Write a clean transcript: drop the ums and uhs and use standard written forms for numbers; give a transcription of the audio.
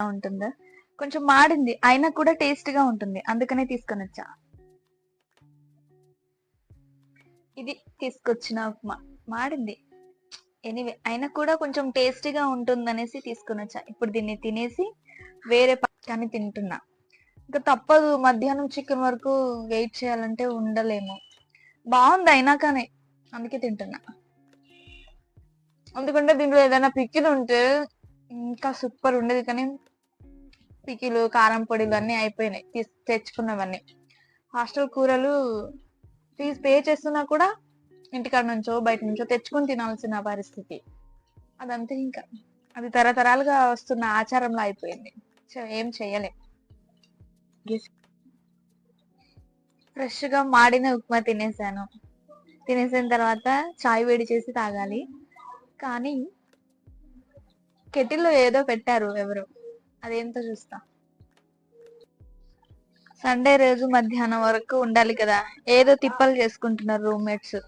ఉంటుందా? కొంచెం మాడింది అయినా కూడా టేస్ట్ గా ఉంటుంది, అందుకనే తీసుకొని వచ్చా. ఇది తీసుకొచ్చిన ఉప్మా మాడింది, ఎనీవే అయినా కూడా కొంచెం టేస్టీగా ఉంటుందనేసి తీసుకొని వచ్చా. ఇప్పుడు దీన్ని తినేసి వేరే పక్కని తింటున్నా. ఇంకా తప్పదు, మధ్యాహ్నం చికెన్ వరకు వెయిట్ చేయాలంటే ఉండలేము. బాగుంది అయినా కానీ అందుకే తింటున్నా. ఎందుకంటే దీంట్లో ఏదైనా పికిల్ ఉంటే ఇంకా సూపర్ ఉండేది, కానీ పికిలు కారం పొడిలు అన్నీ అయిపోయినాయి తెచ్చుకున్నవన్నీ. హాస్టల్ కూరలు ఫీజు పే చేస్తున్నా కూడా ఇంటికాడ నుంచో బయట నుంచో తెచ్చుకొని తినాల్సిన పరిస్థితి. అదంతే, ఇంకా అది తరతరాలుగా వస్తున్న ఆచారంలో అయిపోయింది. సో ఏం చెయ్యలేం. ఫ్రెష్ గా మాడిన ఉప్మా తినేసాను. తినేసిన తర్వాత చాయ్ వేడి చేసి తాగాలి, కానీ కెటిల్లో ఏదో పెట్టారు ఎవరు, అదేంటో చూస్తా. సండే రోజు మధ్యాహ్నం వరకు ఉండాలి కదా, ఏదో తిప్పలు చేసుకుంటున్నారు రూమ్మేట్స్.